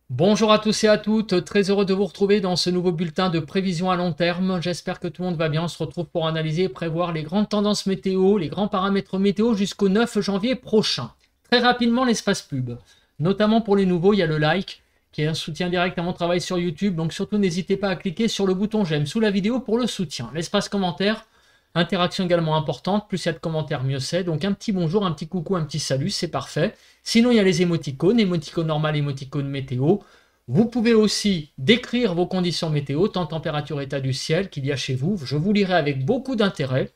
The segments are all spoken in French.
Bonjour à tous et à toutes, très heureux de vous retrouver dans ce nouveau bulletin de prévision à long terme. J'espère que tout le monde va bien. On se retrouve pour analyser et prévoir les grandes tendances météo, les grands paramètres météo jusqu'au 9 janvier prochain. Très rapidement, l'espace pub. Notamment pour les nouveaux, il y a le like qui est un soutien direct à mon travail sur YouTube. Donc surtout, n'hésitez pas à cliquer sur le bouton j'aime sous la vidéo pour le soutien. L'espace commentaire, interaction également importante. Plus il y a de commentaires, mieux c'est. Donc un petit bonjour, un petit coucou, un petit salut, c'est parfait. Sinon, il y a les émoticônes, émoticône normal, émoticône météo. Vous pouvez aussi décrire vos conditions météo, temps, température, état du ciel qu'il y a chez vous. Je vous lirai avec beaucoup d'intérêt.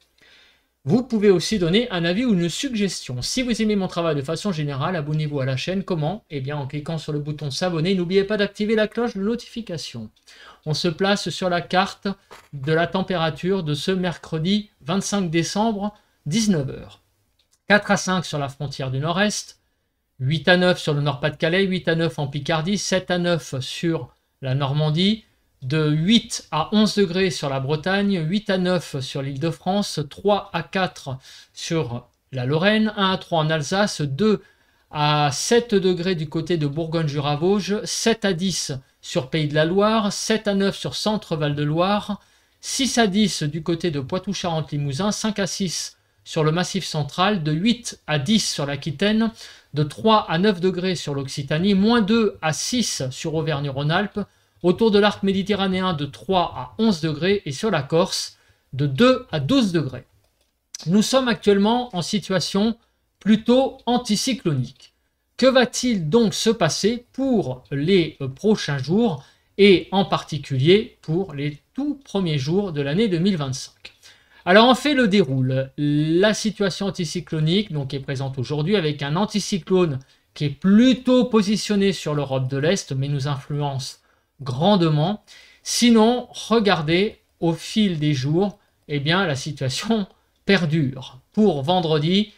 Vous pouvez aussi donner un avis ou une suggestion. Si vous aimez mon travail de façon générale, abonnez-vous à la chaîne. Comment? Eh bien, en cliquant sur le bouton s'abonner. N'oubliez pas d'activer la cloche de notification. On se place sur la carte de la température de ce mercredi 25 décembre, 19h. 4 à 5 sur la frontière du nord-est. 8 à 9 sur le Nord-Pas-de-Calais, 8 à 9 en Picardie, 7 à 9 sur la Normandie, de 8 à 11 degrés sur la Bretagne, 8 à 9 sur l'Île-de-France, 3 à 4 sur la Lorraine, 1 à 3 en Alsace, 2 à 7 degrés du côté de Bourgogne-Jura-Vosges, 7 à 10 sur Pays de la Loire, 7 à 9 sur Centre-Val de Loire, 6 à 10 du côté de Poitou-Charentes-Limousin, 5 à 6 sur le Massif central, de 8 à 10 sur l'Aquitaine, de 3 à 9 degrés sur l'Occitanie, moins 2 à 6 sur Auvergne-Rhône-Alpes, autour de l'arc méditerranéen de 3 à 11 degrés et sur la Corse de 2 à 12 degrés. Nous sommes actuellement en situation plutôt anticyclonique. Que va-t-il donc se passer pour les prochains jours et en particulier pour les tout premiers jours de l'année 2025? Alors on fait le déroule. La situation anticyclonique donc, est présente aujourd'hui avec un anticyclone qui est plutôt positionné sur l'Europe de l'Est mais nous influence grandement. Sinon, regardez, au fil des jours, eh bien, la situation perdure. Pour vendredi,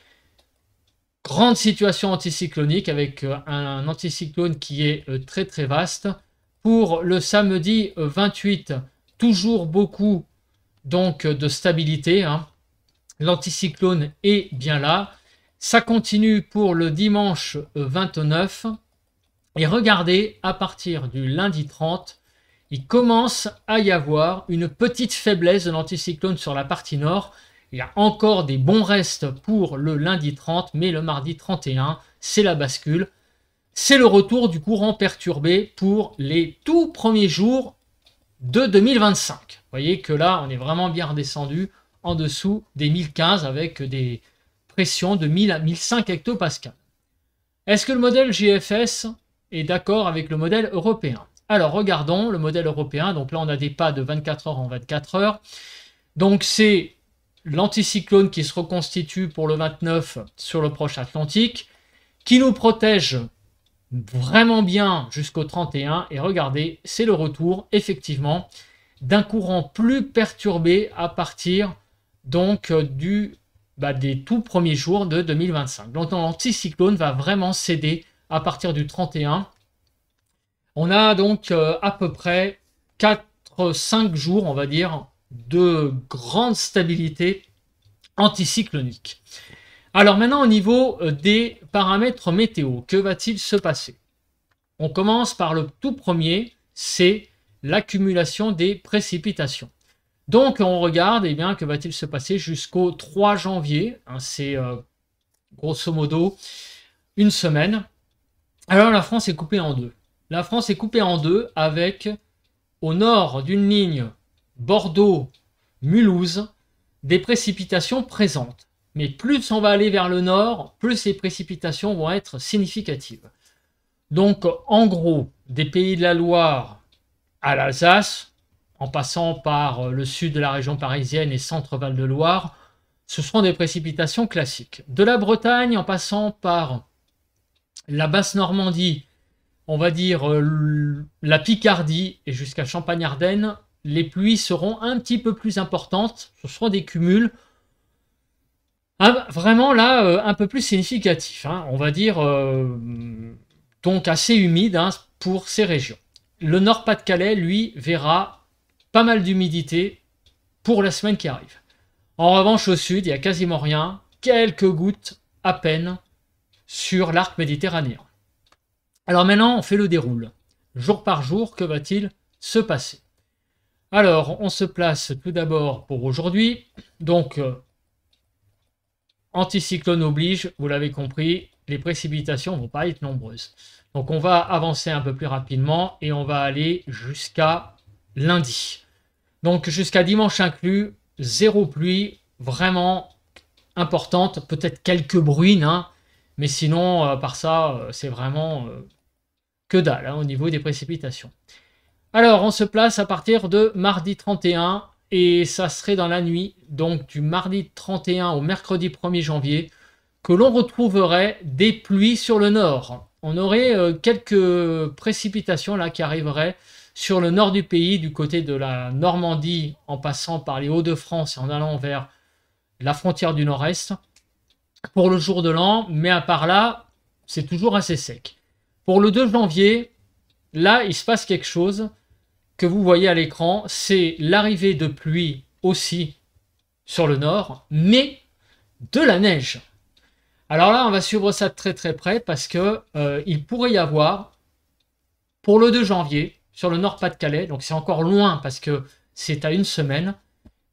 grande situation anticyclonique avec un anticyclone qui est très très vaste. Pour le samedi 28, toujours beaucoup donc de stabilité. L'anticyclone est bien là. Ça continue pour le dimanche 29. Et regardez, à partir du lundi 30, il commence à y avoir une petite faiblesse de l'anticyclone sur la partie nord. Il y a encore des bons restes pour le lundi 30, mais le mardi 31, c'est la bascule. C'est le retour du courant perturbé pour les tout premiers jours de 2025. Vous voyez que là, on est vraiment bien redescendu en dessous des 1015 avec des pressions de 1000 à 1005 hectopascales. Est-ce que le modèle GFS est d'accord avec le modèle européen? Alors, regardons le modèle européen. Donc là, on a des pas de 24 heures en 24 heures. Donc, c'est l'anticyclone qui se reconstitue pour le 29 sur le proche Atlantique, qui nous protège vraiment bien jusqu'au 31. Et regardez, c'est le retour, effectivement, d'un courant plus perturbé à partir donc des tout premiers jours de 2025. Donc l'anticyclone va vraiment céder à partir du 31. On a donc à peu près 4-5 jours, on va dire, de grande stabilité anticyclonique. Alors maintenant au niveau des paramètres météo, que va-t-il se passer? On commence par le tout premier, c'est l'accumulation des précipitations. Donc on regarde, eh bien, que va-t-il se passer jusqu'au 3 janvier, c'est grosso modo une semaine. Alors la France est coupée en deux. La France est coupée en deux avec au nord d'une ligne Bordeaux-Mulhouse des précipitations présentes. Mais plus on va aller vers le nord, plus les précipitations vont être significatives. Donc en gros, des Pays de la Loire à l'Alsace, en passant par le sud de la région parisienne et Centre-Val de Loire, ce seront des précipitations classiques. De la Bretagne, en passant par la Basse-Normandie, on va dire la Picardie et jusqu'à Champagne-Ardenne, les pluies seront un petit peu plus importantes. Ce seront des cumuls vraiment là un peu plus significatifs. On va dire donc assez humides pour ces régions. Le Nord-Pas-de-Calais, lui, verra pas mal d'humidité pour la semaine qui arrive. En revanche, au sud, il n'y a quasiment rien, quelques gouttes à peine sur l'arc méditerranéen. Alors maintenant, on fait le déroule. jour par jour, que va-t-il se passer? Alors, on se place tout d'abord pour aujourd'hui. Donc, anticyclone oblige, vous l'avez compris, les précipitations ne vont pas être nombreuses. Donc, on va avancer un peu plus rapidement et on va aller jusqu'à lundi. Donc, jusqu'à dimanche inclus, zéro pluie, vraiment importante, peut-être quelques bruines, hein, mais sinon, par ça, c'est vraiment que dalle hein, au niveau des précipitations. Alors, on se place à partir de mardi 31 et ça serait dans la nuit, donc du mardi 31 au mercredi 1er janvier, que l'on retrouverait des pluies sur le nord. On aurait quelques précipitations là qui arriveraient sur le nord du pays, du côté de la Normandie, en passant par les Hauts-de-France et en allant vers la frontière du nord-est, pour le jour de l'an, mais à part là, c'est toujours assez sec. Pour le 2 janvier, là, il se passe quelque chose que vous voyez à l'écran, c'est l'arrivée de pluie aussi sur le nord, mais de la neige. Alors là, on va suivre ça de très très près parce que il pourrait y avoir, pour le 2 janvier, sur le Nord-Pas-de-Calais, donc c'est encore loin parce que c'est à une semaine,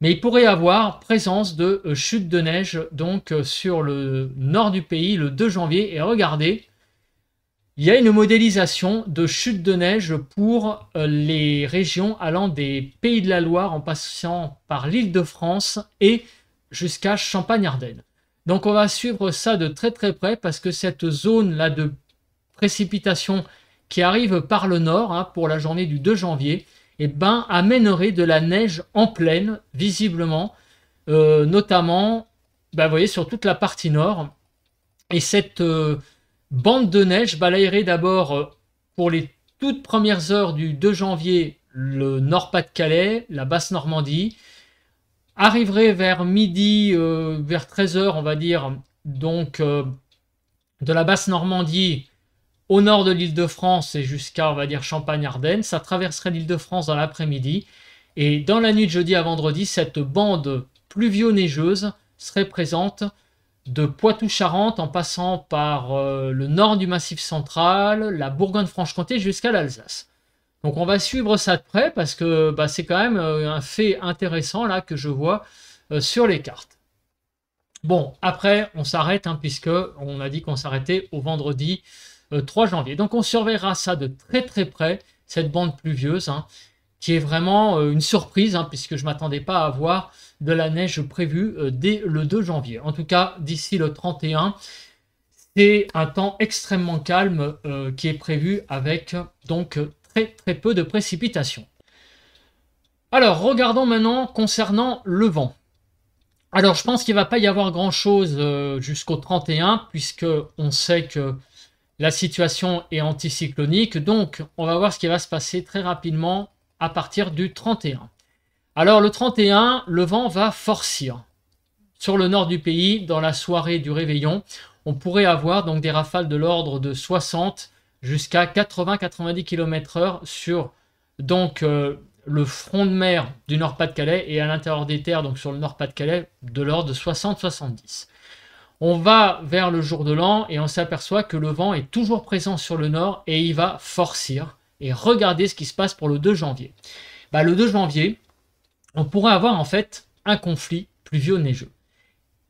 mais il pourrait y avoir présence de chutes de neige donc sur le nord du pays le 2 janvier. Et regardez, il y a une modélisation de chute de neige pour les régions allant des Pays de la Loire en passant par l'Île-de-France et jusqu'à Champagne-Ardenne. Donc on va suivre ça de très très près parce que cette zone-là de précipitation qui arrive par le nord hein, pour la journée du 2 janvier eh ben, amènerait de la neige en plaine, visiblement, notamment vous voyez, sur toute la partie nord. Et cette bande de neige balayerait d'abord pour les toutes premières heures du 2 janvier le Nord-Pas-de-Calais, la Basse-Normandie, arriverait vers midi, vers 13h on va dire, donc de la Basse-Normandie au nord de l'Île-de-France et jusqu'à on va dire Champagne-Ardenne, ça traverserait l'Île-de-France dans l'après-midi et dans la nuit de jeudi à vendredi, cette bande pluvio-neigeuse serait présente de Poitou-Charentes en passant par le nord du Massif central, la Bourgogne-Franche-Comté jusqu'à l'Alsace. Donc on va suivre ça de près parce que c'est quand même un fait intéressant là que je vois sur les cartes. Bon, après on s'arrête hein, puisque on a dit qu'on s'arrêtait au vendredi 3 janvier. Donc on surveillera ça de très très près, cette bande pluvieuse, hein, qui est vraiment une surprise, hein, puisque je ne m'attendais pas à avoir de la neige prévue dès le 2 janvier. En tout cas, d'ici le 31, c'est un temps extrêmement calme qui est prévu avec donc très très peu de précipitations. Alors, regardons maintenant concernant le vent. Alors, je pense qu'il ne va pas y avoir grand-chose jusqu'au 31, puisque on sait que la situation est anticyclonique, donc on va voir ce qui va se passer très rapidement à partir du 31. Alors le 31, le vent va forcir. Sur le nord du pays, dans la soirée du réveillon, on pourrait avoir donc des rafales de l'ordre de 60 jusqu'à 80-90 km/h sur donc le front de mer du Nord-Pas-de-Calais et à l'intérieur des terres, donc sur le Nord-Pas-de-Calais, de l'ordre de 60-70. On va vers le jour de l'an et on s'aperçoit que le vent est toujours présent sur le nord et il va forcir. Et regardez ce qui se passe pour le 2 janvier. Le 2 janvier, on pourrait avoir en fait un conflit pluvio-neigeux.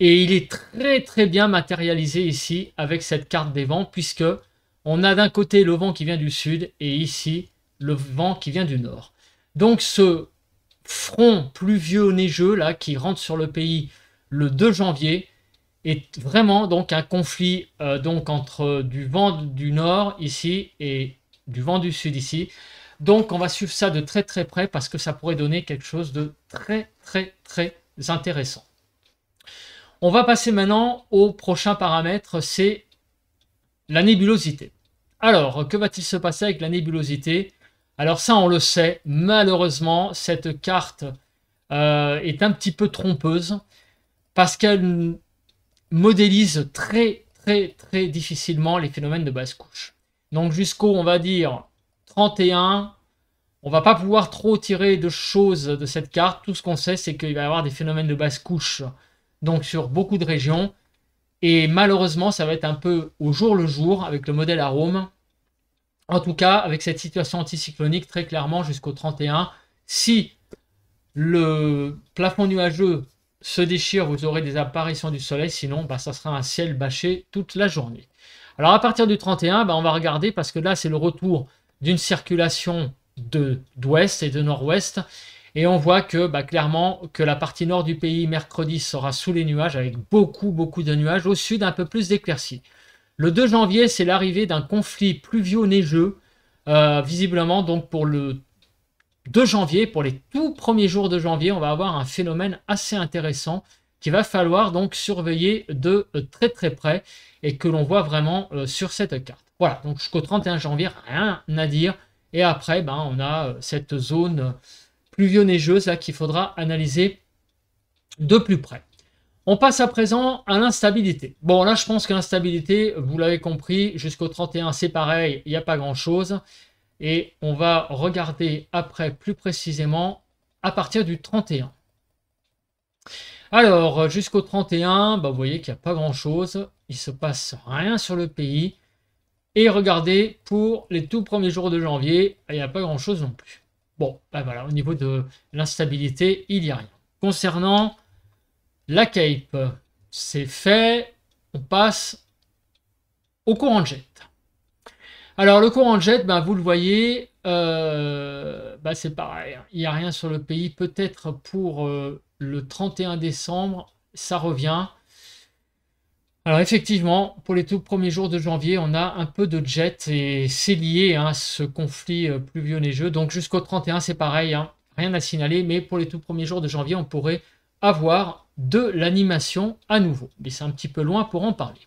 Et il est très très bien matérialisé ici avec cette carte des vents puisque on a d'un côté le vent qui vient du sud et ici le vent qui vient du nord. Donc ce front pluvio-neigeux là qui rentre sur le pays le 2 janvier est vraiment donc un conflit donc entre du vent du nord ici et du vent du sud ici. Donc on va suivre ça de très très près parce que ça pourrait donner quelque chose de très très très intéressant. On va passer maintenant au prochain paramètre, c'est la nébulosité. Alors, que va-t-il se passer avec la nébulosité? Alors ça, on le sait, malheureusement, cette carte est un petit peu trompeuse parce qu'elle modélise très très très difficilement les phénomènes de basse couche. Donc jusqu'au, on va dire, 31, on va pas pouvoir trop tirer de choses de cette carte. Tout ce qu'on sait, c'est qu'il va y avoir des phénomènes de basse couche donc sur beaucoup de régions. Et malheureusement, ça va être un peu au jour le jour avec le modèle Arome. En tout cas, avec cette situation anticyclonique, très clairement, jusqu'au 31, si le plafond nuageux se déchire, vous aurez des apparitions du soleil, sinon bah, ça sera un ciel bâché toute la journée. Alors à partir du 31, bah, on va regarder, parce que là c'est le retour d'une circulation d'ouest et de nord-ouest, et on voit que bah, clairement que la partie nord du pays mercredi sera sous les nuages, avec beaucoup de nuages, au sud un peu plus d'éclaircies. Le 2 janvier, c'est l'arrivée d'un conflit pluvio-neigeux, visiblement donc pour le 2 janvier, pour les tout premiers jours de janvier, on va avoir un phénomène assez intéressant qu'il va falloir donc surveiller de très près et que l'on voit vraiment sur cette carte. Voilà, donc jusqu'au 31 janvier, rien à dire. Et après, ben, on a cette zone pluvio-neigeuse là qu'il faudra analyser de plus près. On passe à présent à l'instabilité. Bon, là, je pense que l'instabilité, vous l'avez compris, jusqu'au 31, c'est pareil, il n'y a pas grand-chose. Et on va regarder après plus précisément à partir du 31. Alors, jusqu'au 31, bah, vous voyez qu'il n'y a pas grand-chose. Il ne se passe rien sur le pays. Et regardez, pour les tout premiers jours de janvier, il n'y a pas grand-chose non plus. Bon, bah voilà, au niveau de l'instabilité, il n'y a rien. Concernant la Cape, c'est fait. On passe au courant de jet. Alors le courant de jet, ben, vous le voyez, ben, c'est pareil. Il n'y a rien sur le pays. Peut-être pour le 31 décembre, ça revient. Alors effectivement, pour les tout premiers jours de janvier, on a un peu de jet et c'est lié à ce conflit pluvio-neigeux. Donc jusqu'au 31, c'est pareil, hein, rien à signaler. Mais pour les tout premiers jours de janvier, on pourrait avoir de l'animation à nouveau. Mais c'est un petit peu loin pour en parler.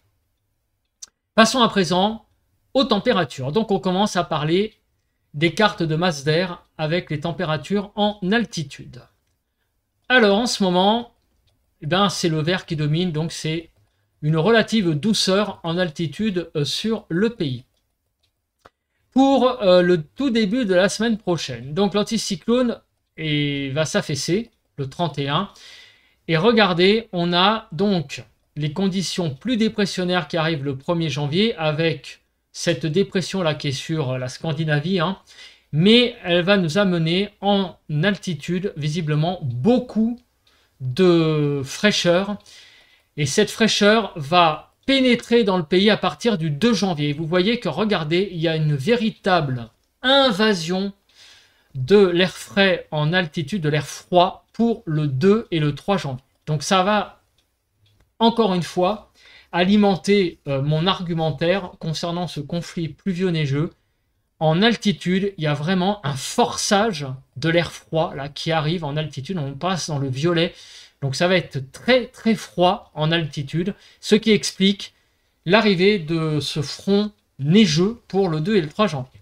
Passons à présent aux températures. Donc on commence à parler des cartes de masse d'air avec les températures en altitude. Alors en ce moment, eh ben, c'est le vert qui domine, donc c'est une relative douceur en altitude sur le pays. Pour le tout début de la semaine prochaine, donc l'anticyclone va s'affaisser le 31. Et regardez, on a donc les conditions plus dépressionnaires qui arrivent le 1er janvier avec cette dépression-là qui est sur la Scandinavie, hein, mais elle va nous amener en altitude visiblement beaucoup de fraîcheur. Et cette fraîcheur va pénétrer dans le pays à partir du 2 janvier. Vous voyez que, regardez, il y a une véritable invasion de l'air frais en altitude, de l'air froid pour le 2 et le 3 janvier. Donc ça va, encore une fois, alimenter mon argumentaire concernant ce conflit pluvio-neigeux. En altitude, il y a vraiment un forçage de l'air froid là, qui arrive en altitude. On passe dans le violet. Donc ça va être très froid en altitude, ce qui explique l'arrivée de ce front neigeux pour le 2 et le 3 janvier.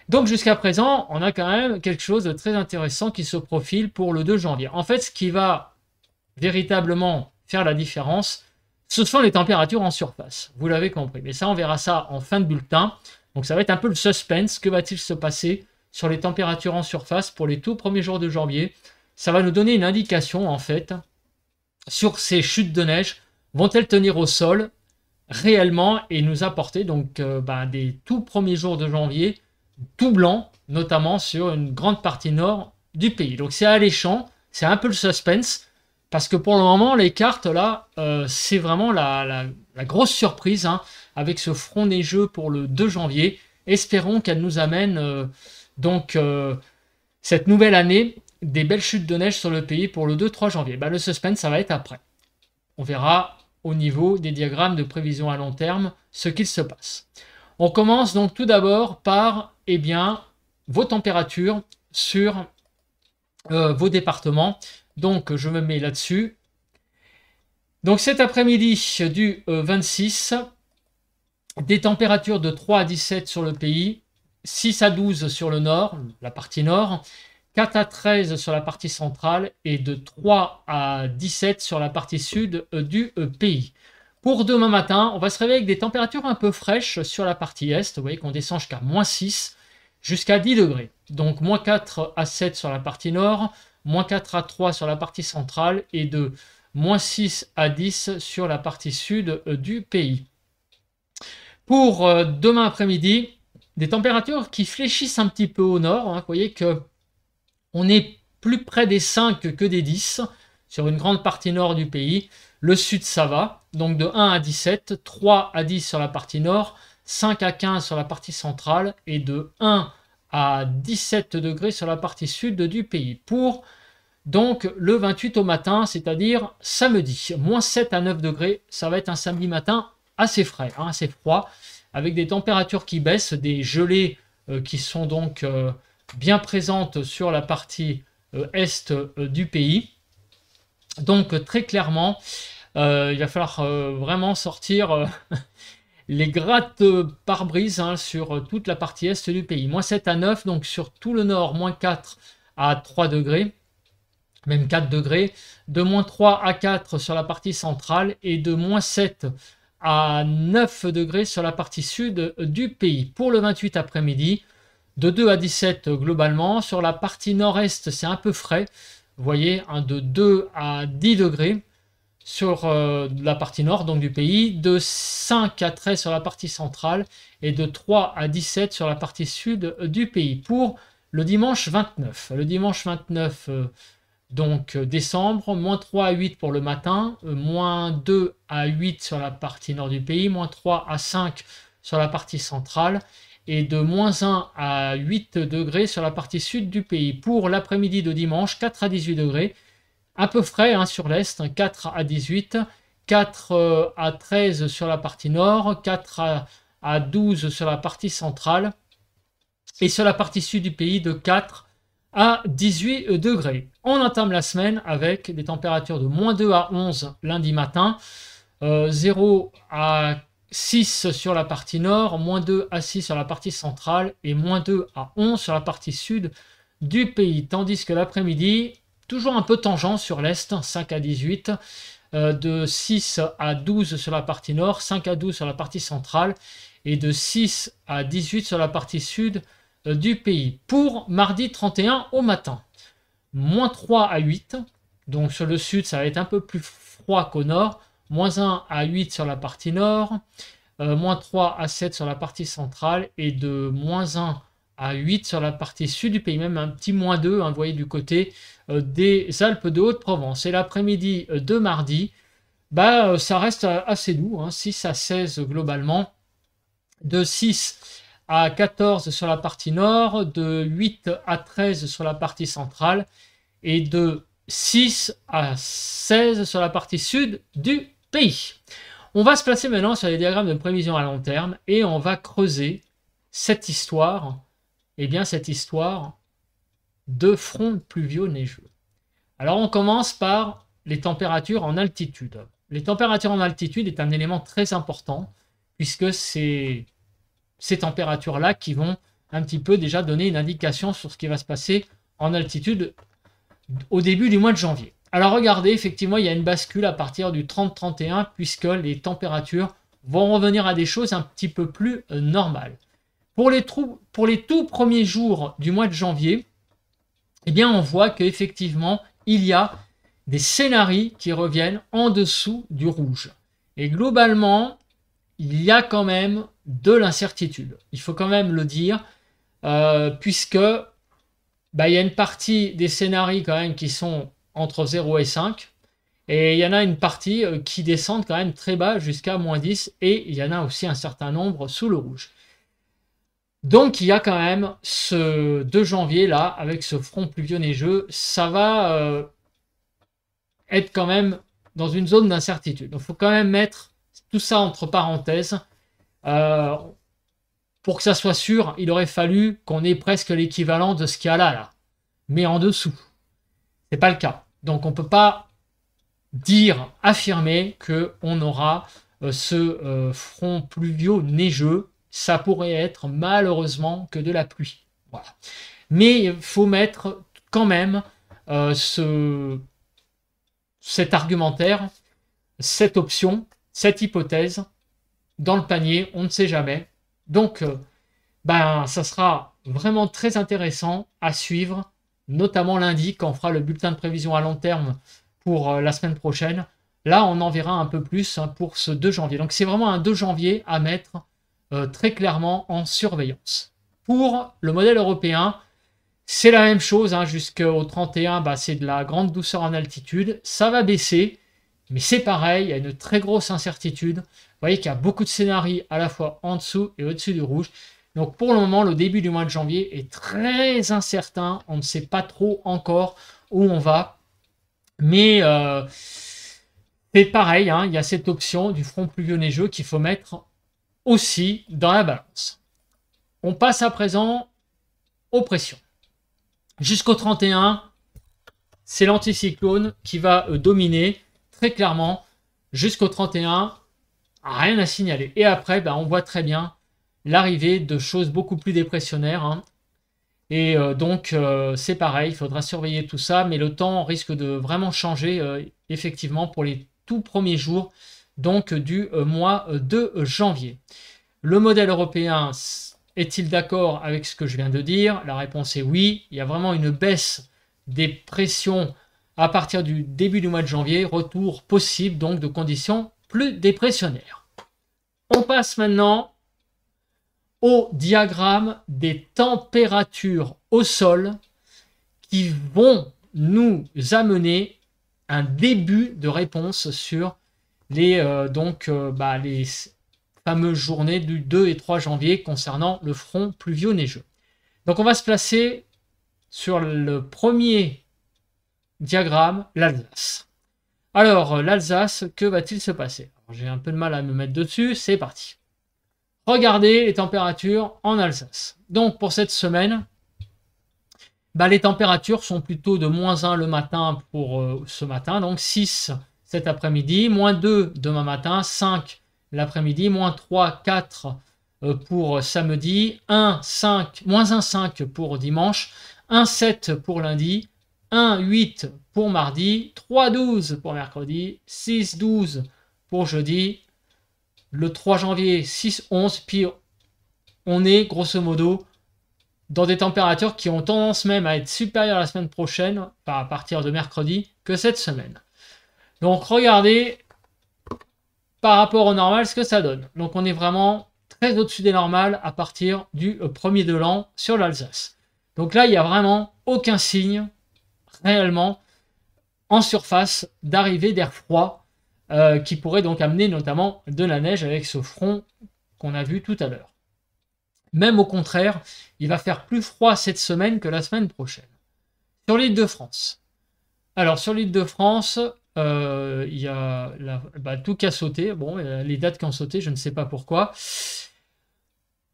Donc jusqu'à présent, on a quand même quelque chose de très intéressant qui se profile pour le 2 janvier. En fait, ce qui va véritablement faire la différence, ce sont les températures en surface. Vous l'avez compris. Mais ça, on verra ça en fin de bulletin. Donc ça va être un peu le suspense. Que va-t-il se passer sur les températures en surface pour les tout premiers jours de janvier? Ça va nous donner une indication, en fait, sur ces chutes de neige. Vont-elles tenir au sol réellement et nous apporter donc des tout premiers jours de janvier tout blanc, notamment sur une grande partie nord du pays. Donc c'est alléchant, c'est un peu le suspense, parce que pour le moment, les cartes, là, c'est vraiment la grosse surprise, hein, avec ce front neigeux pour le 2 janvier. Espérons qu'elle nous amène cette nouvelle année des belles chutes de neige sur le pays pour le 2-3 janvier. Le suspense, ça va être après. On verra au niveau des diagrammes de prévision à long terme ce qu'il se passe. On commence donc tout d'abord par vos températures sur vos départements. Donc je me mets là-dessus. Donc cet après-midi du 26, des températures de 3 à 17 sur le pays, 6 à 12 sur le nord, la partie nord, 4 à 13 sur la partie centrale et de 3 à 17 sur la partie sud du pays. Pour demain matin, on va se réveiller avec des températures un peu fraîches sur la partie est. Vous voyez qu'on descend jusqu'à -6, jusqu'à 10 degrés. Donc -4 à 7 sur la partie nord, -4 à 3 sur la partie centrale et de -6 à 10 sur la partie sud du pays. Pour demain après-midi, Des températures qui fléchissent un petit peu au nord. Hein. Vous voyez que on est plus près des 5 que des 10 sur une grande partie nord du pays. Le sud, ça va. Donc de 1 à 17, 3 à 10 sur la partie nord, 5 à 15 sur la partie centrale et de 1 à 17 degrés sur la partie sud du pays. Pour donc le 28 au matin, c'est-à-dire samedi, moins 7 à 9 degrés, ça va être un samedi matin assez frais, hein, assez froid, avec des températures qui baissent, des gelées qui sont donc bien présentes sur la partie est du pays. Donc très clairement, il va falloir vraiment sortir les grattes pare-brise hein, sur toute la partie est du pays. Moins 7 à 9, donc sur tout le nord, moins 4 à 3 degrés, même 4 degrés, de moins 3 à 4 sur la partie centrale et de moins 7 à 9 degrés sur la partie sud du pays. Pour le 28 après-midi, de 2 à 17 globalement. Sur la partie nord-est, c'est un peu frais. Vous voyez, hein, de 2 à 10 degrés sur la partie nord donc du pays, de 5 à 13 sur la partie centrale et de 3 à 17 sur la partie sud du pays. Pour le dimanche 29. Le dimanche 29 donc décembre, moins 3 à 8 pour le matin, moins 2 à 8 sur la partie nord du pays, moins 3 à 5 sur la partie centrale et de moins 1 à 8 degrés sur la partie sud du pays. Pour l'après-midi de dimanche, 4 à 18 degrés, un peu frais hein, sur l'est, 4 à 18, 4 à 13 sur la partie nord, 4 à 12 sur la partie centrale et sur la partie sud du pays de 4 à 18 degrés. On entame la semaine avec des températures de moins 2 à 11 lundi matin, 0 à 6 sur la partie nord, moins 2 à 6 sur la partie centrale et moins 2 à 11 sur la partie sud du pays. Tandis que l'après-midi, toujours un peu tangent sur l'est, 5 à 18, de 6 à 12 sur la partie nord, 5 à 12 sur la partie centrale et de 6 à 18 sur la partie sud du pays. Pour mardi 31 au matin, moins 3 à 8, donc sur le sud ça va être un peu plus froid qu'au nord, moins 1 à 8 sur la partie nord, moins 3 à 7 sur la partie centrale et de moins 1 à 8 sur la partie sud du pays, même un petit moins 2, hein, vous voyez du côté des Alpes de Haute-Provence. Et l'après-midi de mardi, ça reste assez doux, hein, 6 à 16 globalement, de 6 à 14 sur la partie nord, de 8 à 13 sur la partie centrale et de 6 à 16 sur la partie sud du pays. On va se placer maintenant sur les diagrammes de prévision à long terme et on va creuser cette histoire, cette histoire de front pluvieux neigeux. Alors on commence par les températures en altitude. Les températures en altitude est un élément très important puisque c'est ces températures-là qui vont un petit peu déjà donner une indication sur ce qui va se passer en altitude au début du mois de janvier. Alors regardez, effectivement, il y a une bascule à partir du 30-31 puisque les températures vont revenir à des choses un petit peu plus normales. Pour les tout premiers jours du mois de janvier, on voit qu'effectivement, il y a des scénarios qui reviennent en dessous du rouge. Et globalement, il y a quand même de l'incertitude. Il faut quand même le dire, puisque il y a une partie des scénarios quand même qui sont entre 0 et 5, et il y en a une partie qui descendent quand même très bas jusqu'à moins 10, et il y en a aussi un certain nombre sous le rouge. Donc il y a quand même ce 2 janvier là, avec ce front pluvieux neigeux, ça va être quand même dans une zone d'incertitude. Donc il faut quand même mettre tout ça entre parenthèses. Pour que ça soit sûr, il aurait fallu qu'on ait presque l'équivalent de ce qu'il y a là, mais en dessous. C'est pas le cas. Donc on ne peut pas affirmer qu'on aura ce front pluvieux neigeux. Ça pourrait être malheureusement que de la pluie. Voilà. Mais il faut mettre quand même cet argumentaire, cette option, cette hypothèse dans le panier, on ne sait jamais. Donc, ça sera vraiment très intéressant à suivre, notamment lundi, quand on fera le bulletin de prévision à long terme pour la semaine prochaine. Là, on en verra un peu plus pour ce 2 janvier. Donc, c'est vraiment un 2 janvier à mettre très clairement en surveillance. Pour le modèle européen, c'est la même chose, hein, jusqu'au 31, bah, c'est de la grande douceur en altitude. Ça va baisser, mais c'est pareil, il y a une très grosse incertitude. Vous voyez qu'il y a beaucoup de scénarios à la fois en dessous et au-dessus du rouge. Donc pour le moment, le début du mois de janvier est très incertain. On ne sait pas trop encore où on va. Mais c'est pareil, hein, il y a cette option du front pluvieux-neigeux qu'il faut mettre aussi dans la balance. On passe à présent aux pressions. Jusqu'au 31, c'est l'anticyclone qui va dominer très clairement. Jusqu'au 31, rien à signaler. Et après, bah, on voit très bien l'arrivée de choses beaucoup plus dépressionnaires. Hein. Et donc, c'est pareil, il faudra surveiller tout ça. Mais le temps risque de vraiment changer, effectivement, pour les tout premiers jours donc, du mois de janvier. Le modèle européen est-il d'accord avec ce que je viens de dire? La réponse est oui. Il y a vraiment une baisse des pressions à partir du début du mois de janvier. Retour possible donc de conditions plus dépressionnaires. On passe maintenant au diagramme des températures au sol qui vont nous amener un début de réponse sur les fameuses journées du 2 et 3 janvier concernant le front pluvio-neigeux. Donc on va se placer sur le premier diagramme, l'Alsace. Alors l'Alsace, que va-t-il se passer? J'ai un peu de mal à me mettre dessus, c'est parti. Regardez les températures en Alsace. Donc pour cette semaine, les températures sont plutôt de -1 le matin pour ce matin, donc 6 cet après-midi, -2 demain matin, 5 l'après-midi, -3, 4 pour samedi, -1, 5 pour dimanche, 1,7 pour lundi, 1,8 pour mardi, 3,12 pour mercredi, 6,12 pour jeudi, le 3 janvier, 6,11, puis on est grosso modo dans des températures qui ont tendance même à être supérieures la semaine prochaine, enfin à partir de mercredi, que cette semaine. Donc regardez par rapport au normal ce que ça donne. Donc on est vraiment très au-dessus des normales à partir du 1er de l'an sur l'Alsace. Donc là, il n'y a vraiment aucun signe réellement en surface d'arrivée d'air froid qui pourrait donc amener notamment de la neige avec ce front qu'on a vu tout à l'heure. Même au contraire, il va faire plus froid cette semaine que la semaine prochaine. Sur l'île de France. Alors sur l'île de France, il y a tout qui a sauté. Bon, les dates qui ont sauté, je ne sais pas pourquoi.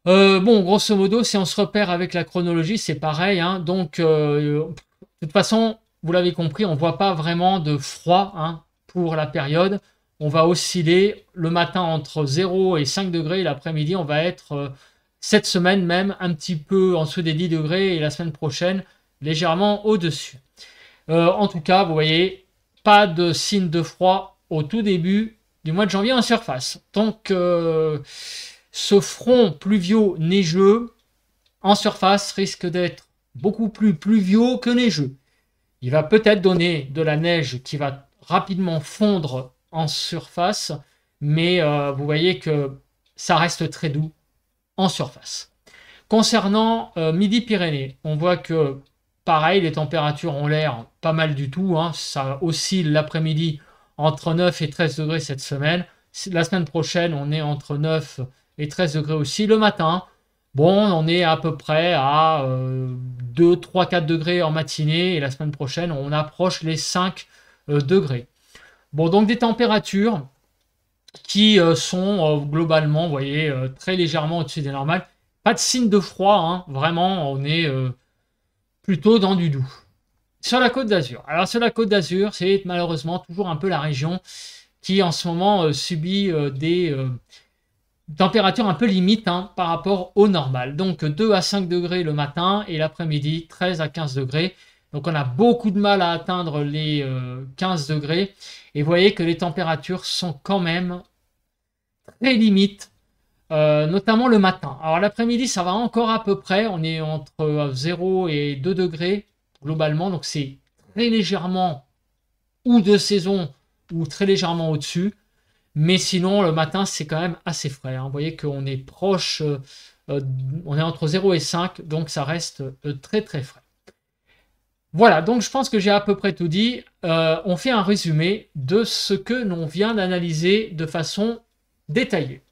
Bon, grosso modo, si on se repère avec la chronologie, c'est pareil. Hein. Donc, de toute façon, vous l'avez compris, on ne voit pas vraiment de froid hein, pour la période. On va osciller le matin entre 0 et 5 degrés. L'après-midi, on va être cette semaine même un petit peu en dessous des 10 degrés et la semaine prochaine légèrement au-dessus. En tout cas, vous voyez, pas de signe de froid au tout début du mois de janvier en surface. Donc, ce front pluvio-neigeux en surface risque d'être beaucoup plus pluvieux que neigeux. Il va peut-être donner de la neige qui va rapidement fondre en surface, mais vous voyez que ça reste très doux en surface. Concernant Midi-Pyrénées, on voit que pareil, les températures ont l'air pas mal du tout. Hein. Ça oscille l'après-midi entre 9 et 13 degrés cette semaine. La semaine prochaine, on est entre 9 et 13 degrés aussi. Le matin, bon, on est à peu près à 2, 3, 4 degrés en matinée. Et la semaine prochaine, on approche les 5 degrés. Bon, donc des températures qui sont globalement, vous voyez, très légèrement au-dessus des normales. Pas de signe de froid, hein. Vraiment, on est plutôt dans du doux. Sur la Côte d'Azur. Alors sur la Côte d'Azur, c'est malheureusement toujours un peu la région qui en ce moment subit des températures un peu limites hein, par rapport au normal. Donc 2 à 5 degrés le matin et l'après-midi 13 à 15 degrés. Donc on a beaucoup de mal à atteindre les 15 degrés. Et vous voyez que les températures sont quand même très limites. Notamment le matin. Alors l'après-midi, ça va encore à peu près. On est entre 0 et 2 degrés globalement. Donc c'est très légèrement ou de saison ou très légèrement au-dessus. Mais sinon, le matin, c'est quand même assez frais. Hein. Vous voyez qu'on est proche On est entre 0 et 5, donc ça reste très très frais. Voilà, donc je pense que j'ai à peu près tout dit. On fait un résumé de ce que l'on vient d'analyser de façon détaillée.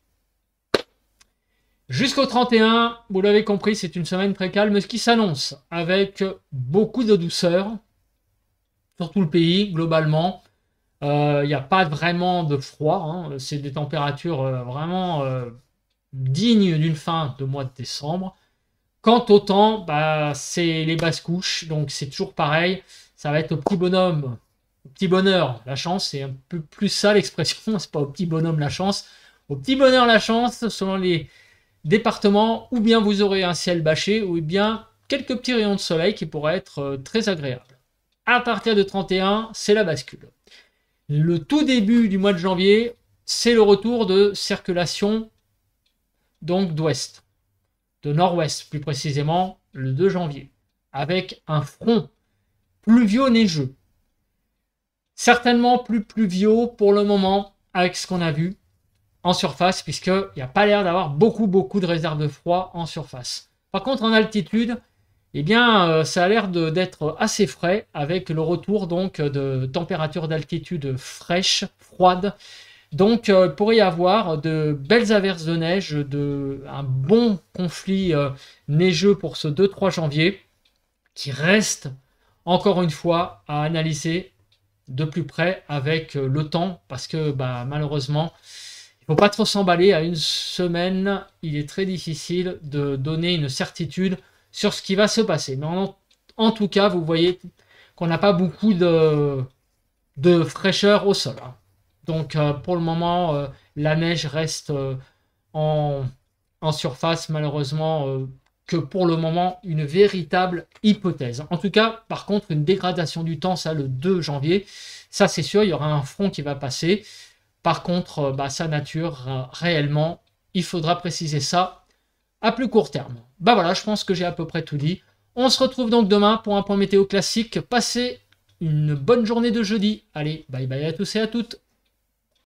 Jusqu'au 31, vous l'avez compris, c'est une semaine très calme, ce qui s'annonce avec beaucoup de douceur sur tout le pays, globalement. Il n'y a pas vraiment de froid, hein. C'est des températures vraiment dignes d'une fin de mois de décembre. Quant au temps, bah, c'est les basses couches, donc c'est toujours pareil. Ça va être au petit bonhomme, au petit bonheur, la chance, c'est un peu plus ça l'expression, c'est pas au petit bonhomme la chance. Au petit bonheur la chance, selon les départements, ou bien vous aurez un ciel bâché, ou bien quelques petits rayons de soleil qui pourraient être très agréables. À partir de 31, c'est la bascule. Le tout début du mois de janvier, c'est le retour de circulation donc d'ouest, de nord-ouest plus précisément, le 2 janvier, avec un front pluvio-neigeux. Certainement plus pluvieux pour le moment avec ce qu'on a vu en surface, puisqu'il n'y a pas l'air d'avoir beaucoup de réserves de froid en surface. Par contre, en altitude, eh bien, ça a l'air d'être assez frais, avec le retour donc de températures d'altitude fraîches, froides. Donc, il pourrait y avoir de belles averses de neige, un bon conflit neigeux pour ce 2-3 janvier, qui reste, encore une fois, à analyser de plus près avec le temps, parce que bah, malheureusement, il ne faut pas trop s'emballer. À une semaine, il est très difficile de donner une certitude sur ce qui va se passer. Mais en tout cas, vous voyez qu'on n'a pas beaucoup de fraîcheur au sol, hein. Donc pour le moment, la neige reste en surface, malheureusement, que pour le moment, une véritable hypothèse. En tout cas, par contre, une dégradation du temps, ça le 2 janvier, ça c'est sûr, il y aura un front qui va passer. Par contre, bah, sa nature, réellement, il faudra préciser ça à plus court terme. Bah voilà, je pense que j'ai à peu près tout dit. On se retrouve donc demain pour un point météo classique. Passez une bonne journée de jeudi. Allez, bye bye à tous et à toutes.